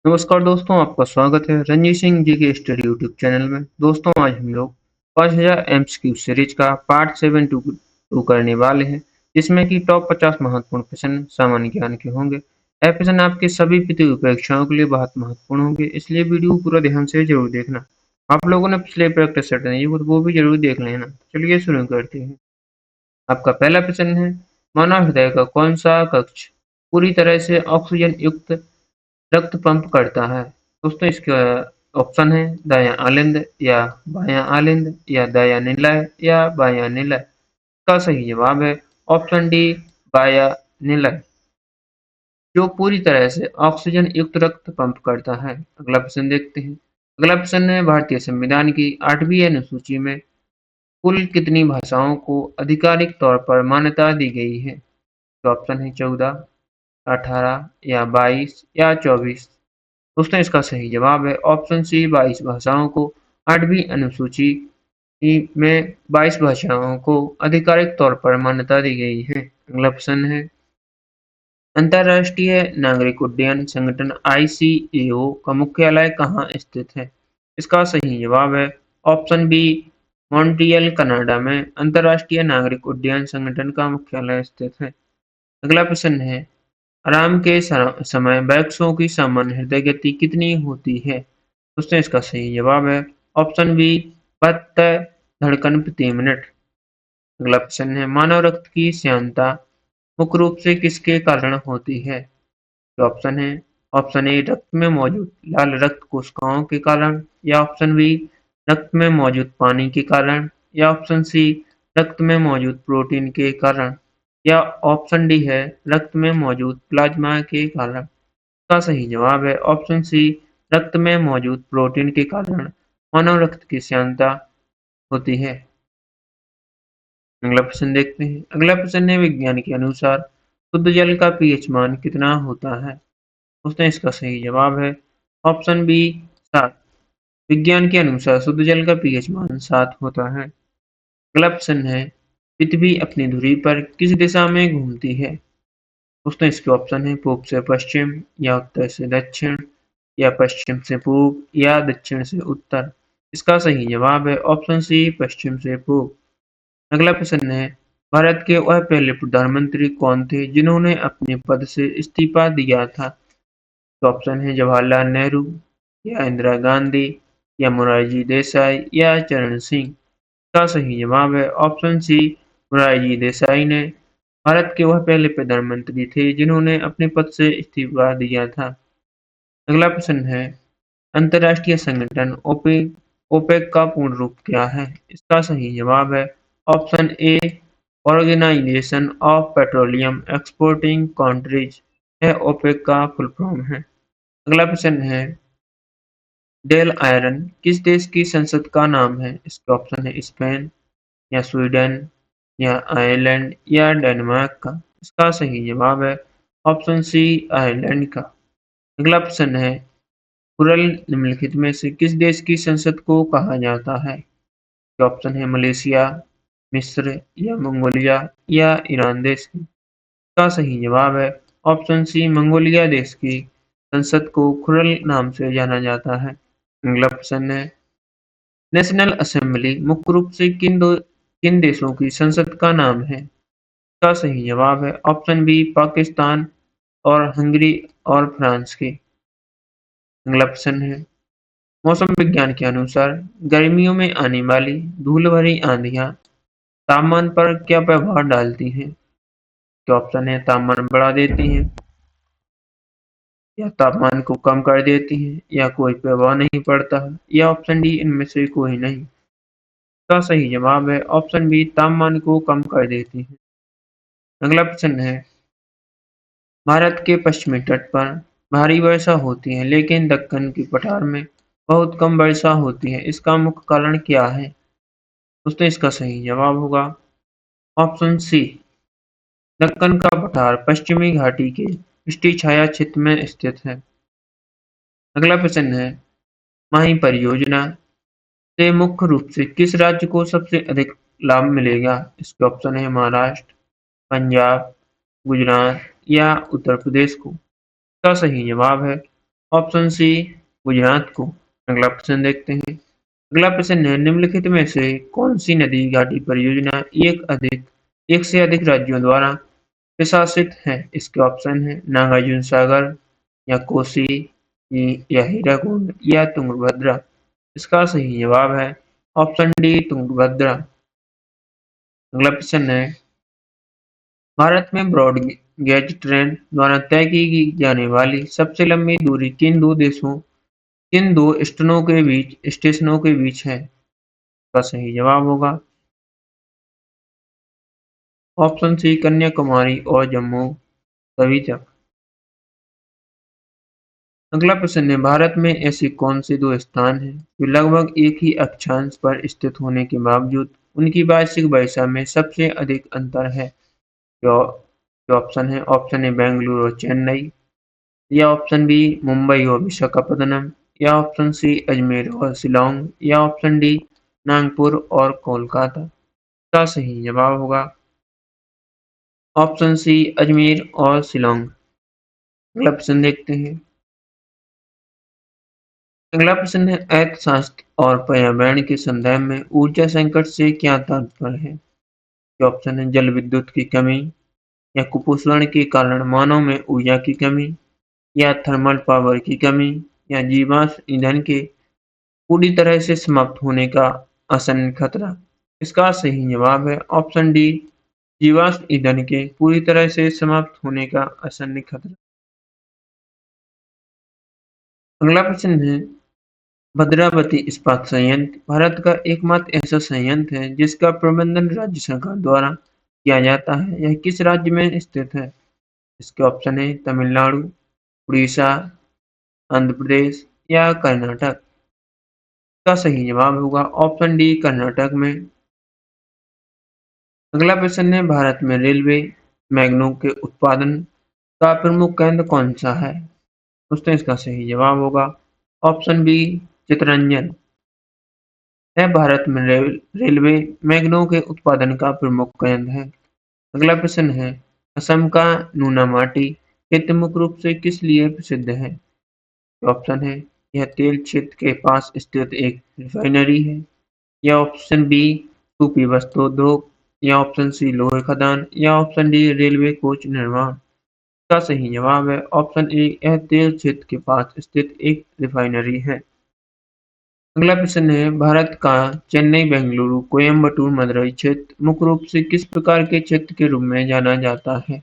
नमस्कार दोस्तों, आपका स्वागत है रणजीत सिंह जी के स्टडी यूट्यूब चैनल में। दोस्तों, आज हम लोग 5000 एमसीक्यू सीरीज का पार्ट 7 टू करने वाले हैं, जिसमें कि टॉप 50 महत्वपूर्ण प्रश्न सामान्य ज्ञान के होंगे। यह प्रश्न आपके सभी प्रतियोगी परीक्षाओं के लिए बहुत महत्वपूर्ण होंगे, इसलिए वीडियो पूरा ध्यान से जरूर देखना। आप लोगों ने पिछले प्रैक्टिस सेट नहीं हो तो वो भी जरूर देख लेना। चलिए शुरू करते हैं। आपका पहला प्रश्न है, मानव हृदय का कौन सा कक्ष पूरी तरह से ऑक्सीजन युक्त रक्त पंप करता है? दोस्तों, इसका ऑप्शन है दायां आलिंद या बायां आलिंद या दायां निलय या बायां निलय। इसका सही जवाब है ऑप्शन डी, बायां निलय, जो पूरी तरह से ऑक्सीजन युक्त रक्त पंप करता है। अगला प्रश्न देखते हैं। अगला प्रश्न है, भारतीय संविधान की 8वीं अनुसूची में कुल कितनी भाषाओं को आधिकारिक तौर पर मान्यता दी गई है? तो ऑप्शन है 14, 18 या 22 या 24। दोस्तों, इसका सही जवाब है ऑप्शन सी, 22 भाषाओं को 8वीं अनुसूची में 22 भाषाओं को आधिकारिक तौर पर मान्यता दी गई है। अगला प्रश्न है, अंतर्राष्ट्रीय नागरिक उड्डयन संगठन ICAO का मुख्यालय कहाँ स्थित है? इसका सही जवाब है ऑप्शन बी, मॉन्ट्रियल कनाडा में अंतर्राष्ट्रीय नागरिक उड्डयन संगठन का मुख्यालय स्थित है। अगला प्रश्न है, आराम के समय वृक्षों की सामान्य हृदय गति कितनी होती है? दोस्तों, इसका सही जवाब है ऑप्शन बी, 72 धड़कन प्रति मिनट। अगला प्रश्न है, मानव रक्त की श्यानता मुख्य रूप से किसके कारण होती है? तो ऑप्शन है, ऑप्शन ए, रक्त में मौजूद लाल रक्त कोशिकाओं के कारण, या ऑप्शन बी, रक्त में मौजूद पानी के कारण, या ऑप्शन सी, रक्त में मौजूद प्रोटीन के कारण, या ऑप्शन डी है रक्त में मौजूद प्लाज्मा के कारण। इसका सही जवाब है ऑप्शन सी, रक्त में मौजूद प्रोटीन के कारण मानव रक्त की श्यानता होती है। अगला प्रश्न देखते हैं। अगला प्रश्न है, विज्ञान के अनुसार शुद्ध जल का पीएच मान कितना होता है? उसने इसका सही जवाब है ऑप्शन बी, 7। विज्ञान के अनुसार शुद्ध जल का पीएच मान 7 होता है। अगला प्रश्न है, पृथ्वी अपनी धुरी पर किस दिशा में घूमती है? दोस्तों, इसके ऑप्शन है पूर्व से पश्चिम, या उत्तर से दक्षिण, या पश्चिम से पूर्व, या दक्षिण से उत्तर। इसका सही जवाब है ऑप्शन सी, पश्चिम से पूर्व। अगला प्रश्न है, भारत के वह पहले प्रधानमंत्री कौन थे जिन्होंने अपने पद से इस्तीफा दिया था? तो ऑप्शन है जवाहरलाल नेहरू, या इंदिरा गांधी, या मोरारजी देसाई, या चरण सिंह। इसका सही जवाब है ऑप्शन सी, मोरारजी देसाई ने भारत के वह पहले प्रधानमंत्री थे जिन्होंने अपने पद से इस्तीफा दिया था। अगला प्रश्न है, अंतर्राष्ट्रीय संगठन ओपेक ओपेक का पूर्ण रूप क्या है? इसका सही जवाब है option A, organization of petroleum exporting countries. यह ओपेक का फुल फॉर्म है। अगला प्रश्न है, डेल आयरन किस देश की संसद का नाम है? इसके ऑप्शन है स्पेन, या स्वीडन, या आयरलैंड, या डेनमार्क का। इसका सही जवाब है ऑप्शन सी, आयरलैंड का। अगला प्रश्न है, कुरल निम्नलिखित में से किस देश की संसद को कहा जाता है? इसके ऑप्शन है मलेशिया, मिस्र, या मंगोलिया, या ईरान देश की। इसका सही जवाब है ऑप्शन सी, मंगोलिया देश की संसद को खुरल नाम से जाना जाता है। अगला प्रश्न है, नेशनल असेंबली मुख्य रूप से किन देशों की संसद का नाम है? इसका सही जवाब है ऑप्शन बी, पाकिस्तान और हंगरी और फ्रांस की। अगला प्रश्न है, मौसम विज्ञान के अनुसार गर्मियों में आने वाली धूल भरी आंधियां तापमान पर क्या प्रभाव डालती हैं? तो ऑप्शन है तापमान बढ़ा देती हैं, या तापमान को कम कर देती हैं, या कोई प्रभाव नहीं पड़ता है, या ऑप्शन डी, इनमें से कोई नहीं। इसका सही जवाब है ऑप्शन बी, तापमान को कम कर देती है। अगला प्रश्न है, भारत के पश्चिमी तट पर भारी वर्षा होती है लेकिन दक्कन की पठार में बहुत कम वर्षा होती है, इसका मुख्य कारण क्या है? दोस्तों, इसका सही जवाब होगा ऑप्शन सी, दक्कन का पठार पश्चिमी घाटी के वृष्टि छाया क्षेत्र में स्थित है। अगला प्रश्न है, माही परियोजना से मुख्य रूप से किस राज्य को सबसे अधिक लाभ मिलेगा? इसके ऑप्शन है महाराष्ट्र, पंजाब, गुजरात, या उत्तर प्रदेश को। इसका सही जवाब है ऑप्शन सी गुजरात को। अगला प्रश्न देखते हैं। अगला प्रश्न है, निम्नलिखित में से कौन सी नदी घाटी परियोजना एक से अधिक राज्यों द्वारा प्रशासित है? इसके ऑप्शन है नागार्जुन सागर या कोसी या हीराकुंड या तुंगभद्रा। इसका सही जवाब है ऑप्शन डी तुंगभद्रा। अगला प्रश्न है, भारत में ब्रॉड गेज ट्रेन द्वारा तय की जाने वाली सबसे लंबी दूरी किन दो स्टेशनों के बीच है? इसका सही जवाब होगा ऑप्शन सी कन्याकुमारी और जम्मू तवी तक। अगला प्रश्न है, भारत में ऐसे कौन से दो स्थान हैं जो लगभग एक ही अक्षांश पर स्थित होने के बावजूद उनकी वार्षिक वर्षा में सबसे अधिक अंतर है? जो जो ऑप्शन है बेंगलुरु और चेन्नई, या ऑप्शन बी मुंबई और विशाखापत्तनम, या ऑप्शन सी अजमेर और शिलोंग, या ऑप्शन डी नागपुर और कोलकाता। इसका सही जवाब होगा ऑप्शन सी अजमेर और शिलोंग। अगला प्रश्न देखते हैं। अगला प्रश्न है, अर्थशास्त्र और पर्यावरण के संदर्भ में ऊर्जा संकट से क्या तात्पर्य है? ये ऑप्शन है जल विद्युत की कमी, या कुपोषण के कारण मानव में ऊर्जा की कमी, या थर्मल पावर की कमी, या जीवाश्म ईंधन के पूरी तरह से समाप्त होने का आसन्न खतरा। इसका सही जवाब है ऑप्शन डी जीवाश्म ईंधन के पूरी तरह से समाप्त होने का आसन्न खतरा। अगला प्रश्न है, भद्रावती इस्पात संयंत्र भारत का एकमात्र ऐसा संयंत्र है जिसका प्रबंधन राज्य सरकार द्वारा किया जाता है। यह किस राज्य में स्थित है? इसके ऑप्शन है तमिलनाडु, उड़ीसा, आंध्र प्रदेश या कर्नाटक। इसका सही जवाब होगा ऑप्शन डी कर्नाटक में। अगला प्रश्न है, भारत में रेलवे मैग्नो के उत्पादन का प्रमुख केंद्र कौन सा है? दोस्तों इसका सही जवाब होगा ऑप्शन बी चितरंजन। है भारत में रेलवे मैग्नो के उत्पादन का प्रमुख केंद्र है। अगला प्रश्न है, असम का नूना माटी क्षेत्र मुख्य रूप से किस लिए प्रसिद्ध है? ऑप्शन है यह तेल क्षेत्र के पास स्थित एक रिफाइनरी है, या ऑप्शन बी सूफी वस्त्रोद्योग, या ऑप्शन सी लोहे खदान, या ऑप्शन डी रेलवे कोच निर्माण। का सही जवाब है ऑप्शन ए यह तेल क्षेत्र के पास स्थित एक रिफाइनरी है। अगला प्रश्न है, भारत का चेन्नई बेंगलुरु कोयम्बटूर मदुरई क्षेत्र मुख्य रूप से किस प्रकार के क्षेत्र के रूप में जाना जाता है?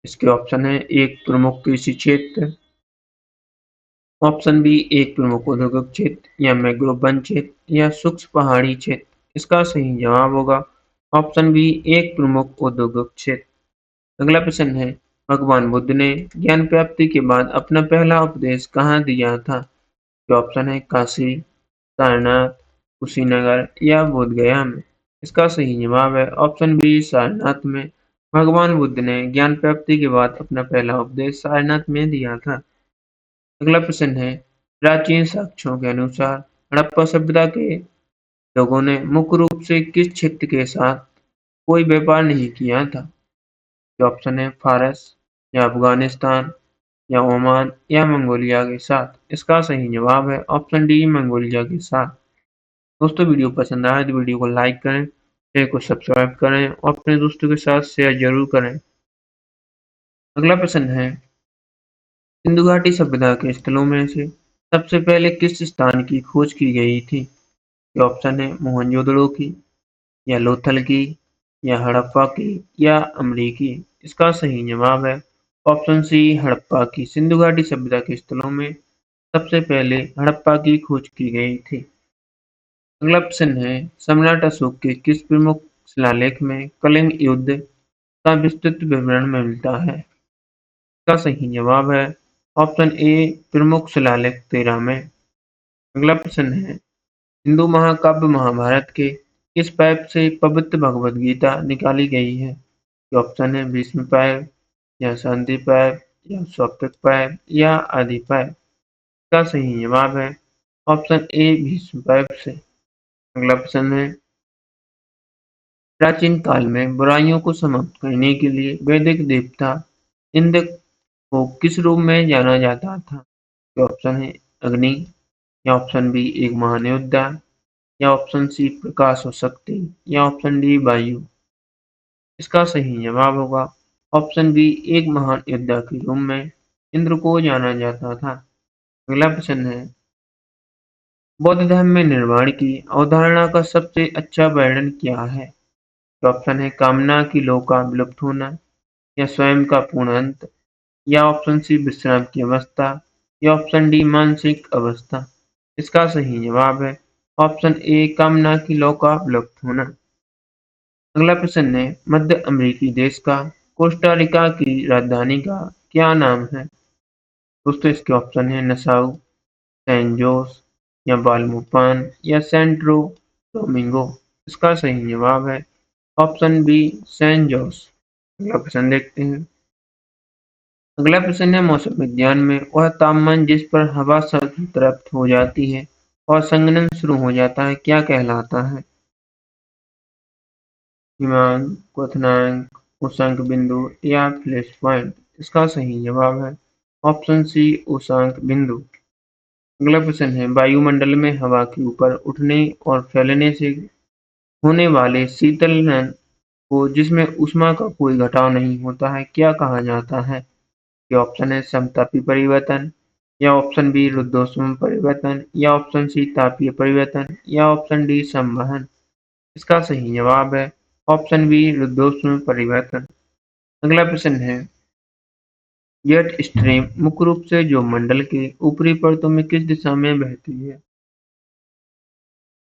इसके ऑप्शन है एक प्रमुख कृषि क्षेत्र, ऑप्शन बी एक प्रमुख औद्योगिक क्षेत्र, या मैंग्रोव वन क्षेत्र, या शुष्क पहाड़ी क्षेत्र। इसका सही जवाब होगा ऑप्शन बी एक प्रमुख औद्योगिक क्षेत्र। अगला प्रश्न है, भगवान बुद्ध ने ज्ञान प्राप्ति के बाद अपना पहला उपदेश कहाँ दिया था? ये ऑप्शन है काशी, सारनाथ, कुशीनगर या बोध गया में। इसका सही जवाब है ऑप्शन बी सारनाथ में। भगवान बुद्ध ने ज्ञान प्राप्ति के बाद अपना पहला उपदेश सारनाथ में दिया था। अगला प्रश्न है, प्राचीन साक्ष्यों के अनुसार हड़प्पा सभ्यता के लोगों ने मुख्य रूप से किस क्षेत्र के साथ कोई व्यापार नहीं किया था? ये ऑप्शन है फारस, या अफगानिस्तान, या ओमान, या मंगोलिया के साथ। इसका सही जवाब है ऑप्शन डी मंगोलिया के साथ। दोस्तों वीडियो पसंद आए तो वीडियो को लाइक करें, चैनल को सब्सक्राइब करें और अपने दोस्तों के साथ शेयर जरूर करें। अगला प्रश्न है, सिंधु घाटी सभ्यता के स्थलों में से सबसे पहले किस स्थान की खोज की गई थी? ये ऑप्शन है मोहनजोदड़ो की, या लोथल की, या हड़प्पा की, या अमरीकी। इसका सही जवाब है ऑप्शन सी हड़प्पा की। सिंधु घाटी सभ्यता के स्थलों में सबसे पहले हड़प्पा की खोज की गई थी। अगला प्रश्न है, सम्राट अशोक के किस प्रमुख शिलालेख में कलिंग युद्ध का विस्तृत विवरण मिलता है? इसका सही जवाब है ऑप्शन ए प्रमुख शिलालेख 13 में। अगला प्रश्न है, हिंदू महाकाव्य महाभारत के किस पर्व से पवित्र भगवद गीता निकाली गई है? ये ऑप्शन है भीष्म पर्व, या शांति पर्व, या सौप्तिक पर्व, या आदि पर्व। इसका सही जवाब है ऑप्शन ए भीष्म पर्व से। अगला प्रश्न है, प्राचीन काल में बुराइयों को समाप्त करने के लिए वैदिक देवता इंद्र को किस रूप में जाना जाता था? ये ऑप्शन है अग्नि, या ऑप्शन बी एक महान योद्धा, या ऑप्शन सी प्रकाश और शक्ति, या ऑप्शन डी वायु। इसका सही जवाब होगा ऑप्शन बी एक महान योद्धा के रूप में इंद्र को जाना जाता था। अगला प्रश्न है बौद्ध धर्म में निर्वाण की अवधारणा का सबसे अच्छा वर्णन क्या है? तो ऑप्शन है कामना की लौ का विलुप्त होना, या स्वयं का पूर्ण अंत, या ऑप्शन सी विश्राम की अवस्था, या ऑप्शन डी मानसिक अवस्था। इसका सही जवाब है ऑप्शन ए कामना की लौ का विलुप्त होना। अगला प्रश्न है मध्य अमेरिकी देश का कोस्टा रिका की राजधानी का क्या नाम है? दोस्तों इसके ऑप्शन है नसाउ, सैन जोस, या बाल्मोपान, या सैंट्रो डोमिंगो। इसका सही जवाब है ऑप्शन बी सैन जोस। अगला प्रश्न देखते हैं। अगला प्रश्न है मौसम विज्ञान में वह तापमान जिस पर हवा सर्द तृप्त हो जाती है और संघनन शुरू हो जाता है क्या कहलाता है? हिमांक, क्वथनांक, उष्णांक बिंदु, या फ्लैश पॉइंट। इसका सही जवाब है ऑप्शन सी उष्णांक बिंदु। अगला प्रश्न है वायुमंडल में हवा के ऊपर उठने और फैलने से होने वाले शीतलन को जिसमें ऊष्मा का कोई घटाव नहीं होता है क्या कहा जाता है? ये ऑप्शन है समतापी परिवर्तन, या ऑप्शन बी रुद्धोष्म परिवर्तन, या ऑप्शन सी तापीय परिवर्तन, या ऑप्शन डी संवहन। इसका सही जवाब है ऑप्शन बी रुद्धोष्म परिवर्तन। अगला प्रश्न है जेट स्ट्रीम मुख्य रूप से जो मंडल के ऊपरी परतों में किस दिशा में बहती है?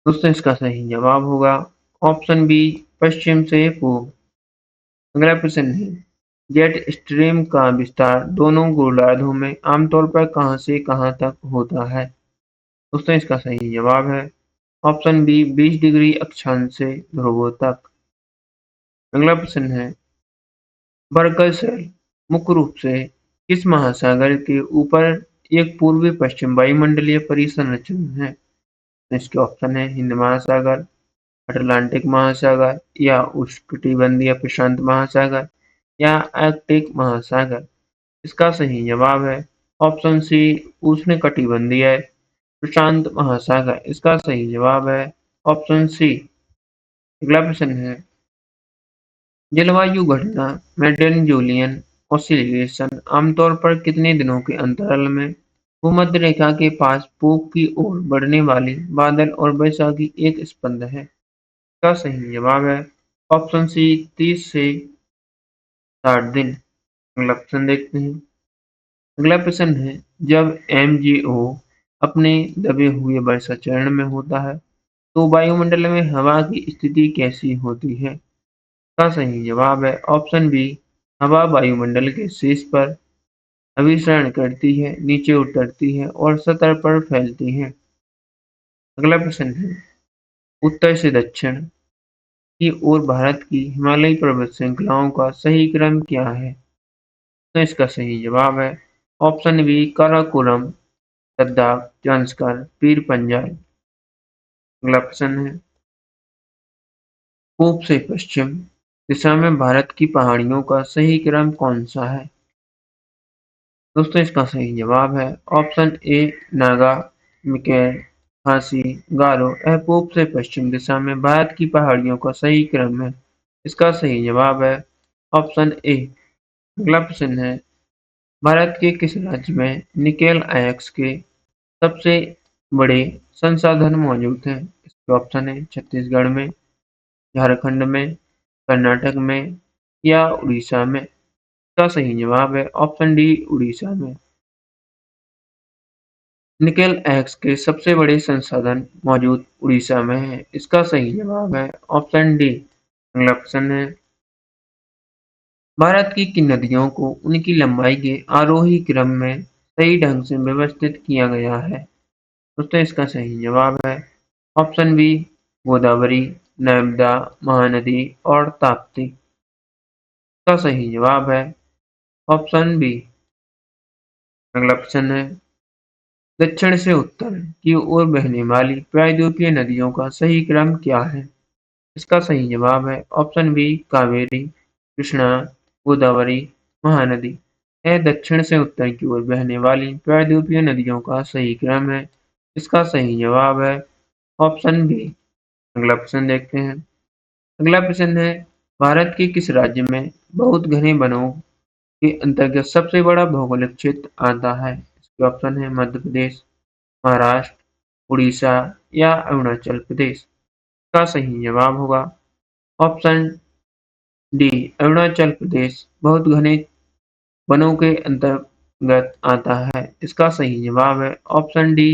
दोस्तों इसका सही जवाब होगा ऑप्शन बी पश्चिम से पूर्व। अगला प्रश्न है जेट स्ट्रीम का विस्तार दोनों गोलार्धों में आमतौर पर कहां से कहां तक होता है? दोस्तों इसका सही जवाब है ऑप्शन बी 20 डिग्री अक्षांश से ध्रुवों तक। अगला प्रश्न है बर्कल सेल मुख्य रूप से किस महासागर के ऊपर एक पूर्वी पश्चिम वायुमंडलीय परिसंरचना है? इसके ऑप्शन है हिंद महासागर, अटलांटिक महासागर, या उष्णकटिबंधीय प्रशांत महासागर, या आर्कटिक महासागर। इसका सही जवाब है ऑप्शन सी उष्णकटिबंधीय प्रशांत महासागर। इसका सही जवाब है ऑप्शन सी। अगला प्रश्न है जलवायु घटना मेडन जूलियन ऑसिलेशन आमतौर पर कितने दिनों के अंतराल में भूमध्य रेखा के पास पूर्व की ओर बढ़ने वाली बादल और वर्षा की एक स्पंद है? इसका सही जवाब है ऑप्शन सी 30 से 60 दिन। अगला प्रश्न देखते हैं। अगला प्रश्न है जब एमजीओ अपने दबे हुए वर्षा चरण में होता है तो वायुमंडल में हवा की स्थिति कैसी होती है? इसका सही जवाब है ऑप्शन बी हवा वायुमंडल के शीर्ष पर अभिसरण करती है, नीचे उतरती है और सतह पर फैलती है। अगला प्रश्न है उत्तर से दक्षिण की ओर भारत की हिमालयी पर्वत श्रृंखलाओं का सही क्रम क्या है? तो इसका सही जवाब है ऑप्शन बी काराकोरम, लद्दाख, जांस्कर, पीर पंजाल। अगला प्रश्न है पूर्व से पश्चिम दिशा में भारत की पहाड़ियों का सही क्रम कौन सा है? दोस्तों इसका सही जवाब है ऑप्शन ए नागा, मिकेर, खासी, गारो। यह पूर्व से पश्चिम दिशा में भारत की पहाड़ियों का सही क्रम है। इसका सही जवाब है ऑप्शन ए। अगला प्रश्न है भारत के किस राज्य में निकेल आयस्क के सबसे बड़े संसाधन मौजूद हैं? इसके ऑप्शन है छत्तीसगढ़ में, झारखंड में, कर्नाटक में, या उड़ीसा में। इसका सही जवाब है ऑप्शन डी उड़ीसा में। निकेल आयस्क के सबसे बड़े संसाधन मौजूद उड़ीसा में है। इसका सही जवाब है ऑप्शन डी। अगला प्रश्न है भारत की किन नदियों को उनकी लंबाई के आरोही क्रम में सही ढंग से व्यवस्थित किया गया है? दोस्तों इसका सही जवाब है ऑप्शन बी गोदावरी, नर्मदा, महानदी और ताप्ती। इसका सही जवाब है ऑप्शन बी। अगला प्रश्न है दक्षिण से उत्तर की ओर बहने वाली प्रायद्वीपीय नदियों का सही क्रम क्या है? इसका सही जवाब है ऑप्शन बी कावेरी, कृष्णा, गोदावरी, महानदी। यह दक्षिण से उत्तर की ओर बहने वाली प्रायद्वीपीय नदियों का सही क्रम है। इसका सही जवाब है ऑप्शन बी। अगला प्रश्न देखते हैं। अगला प्रश्न है, भारत के किस राज्य में बहुत घने वनों के अंतर्गत सबसे बड़ा भौगोलिक क्षेत्र आता है? इसके ऑप्शन है मध्य प्रदेश, महाराष्ट्र, उड़ीसा या अरुणाचल प्रदेश। का सही जवाब होगा ऑप्शन डी, अरुणाचल प्रदेश बहुत घने वनों के अंतर्गत आता है। इसका सही जवाब है ऑप्शन डी।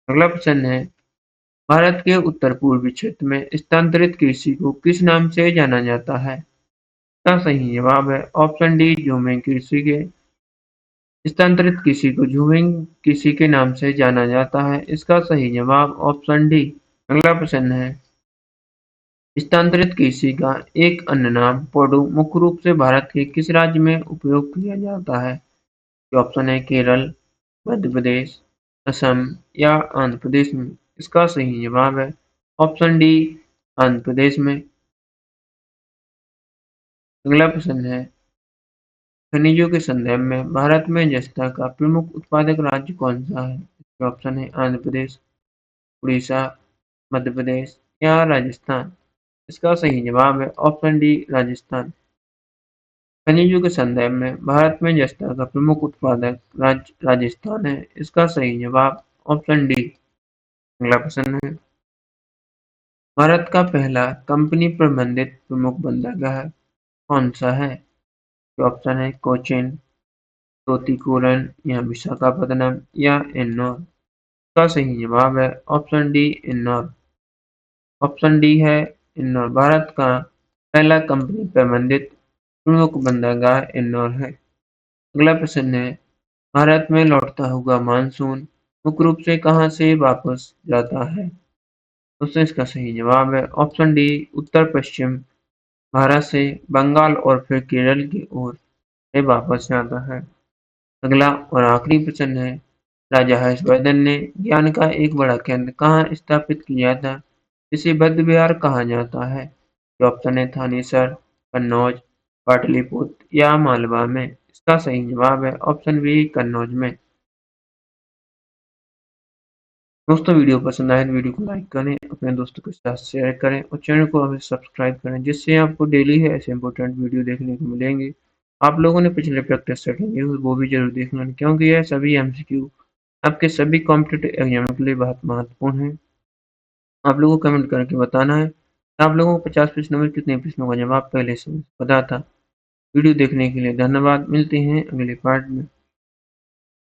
अगला प्रश्न है, भारत के उत्तर पूर्वी क्षेत्र में स्थानांतरित कृषि को किस नाम से जाना जाता है? इसका सही जवाब है ऑप्शन डी, झूमिंग कृषि के। स्थानांतरित कृषि को झूमिंग कृषि के नाम से जाना जाता है। इसका सही जवाब ऑप्शन डी। अगला प्रश्न है, स्थानांतरित कृषि का एक अन्य नाम पोडो मुख्य रूप से भारत के किस राज्य में उपयोग किया जाता है? ऑप्शन है केरल, मध्य प्रदेश, असम या आंध्र प्रदेश में। इसका सही जवाब है ऑप्शन डी, आंध्र प्रदेश में। अगला प्रश्न है, खनिजों के संदर्भ में भारत में जस्ता का प्रमुख उत्पादक राज्य कौन सा है? इसके ऑप्शन है आंध्र प्रदेश, उड़ीसा, मध्य प्रदेश या राजस्थान। इसका सही जवाब है ऑप्शन डी, राजस्थान। खनिजों के संदर्भ में भारत में जस्ता का प्रमुख उत्पादक राज्य राजस्थान है। इसका सही जवाब ऑप्शन डी। अगला प्रश्न है, भारत का पहला कंपनी प्रबंधित प्रमुख बंदरगाह कौन सा है? ऑप्शन है कोचीन, तूतीकोरिन या विशाखापत्तनम या एन्नौर। इसका सही जवाब है option D, Ennore. Option D है एन्नौर। भारत का पहला कंपनी प्रबंधित प्रमुख बंदरगाह एन्नौर है। अगला प्रश्न है, भारत में लौटता हुआ मानसून मुख्य रूप से कहाँ से वापस जाता है? दोस्तों इसका सही जवाब है ऑप्शन डी, उत्तर पश्चिम भारत से बंगाल और फिर केरल की ओर से वापस जाता है। अगला और आखिरी प्रश्न है, राजा हर्षवर्धन ने ज्ञान का एक बड़ा केंद्र कहाँ स्थापित किया था, जिसे बद्ध विहार कहा जाता है? ये ऑप्शन है थानेसर, कन्नौज, पाटलिपुत्र या मालवा में। इसका सही जवाब है ऑप्शन बी, कन्नौज में। दोस्तों वीडियो पसंद आए तो वीडियो को लाइक करें, अपने दोस्तों के साथ शेयर करें और चैनल को अभी सब्सक्राइब करें, जिससे आपको डेली है ऐसे इंपॉर्टेंट वीडियो देखने को मिलेंगे। आप लोगों ने पिछले प्रैक्टिस सेट किए वो भी जरूर देखना, क्योंकि यह सभी एमसीक्यू आपके सभी कॉम्पिटिटिव एग्जाम के लिए बहुत महत्वपूर्ण है। आप लोगों को कमेंट करके बताना है कि आप लोगों को 50 प्रश्नों में कितने प्रश्नों का जवाब पहले से पता था। वीडियो देखने के लिए धन्यवाद। मिलते हैं अगले पार्ट में।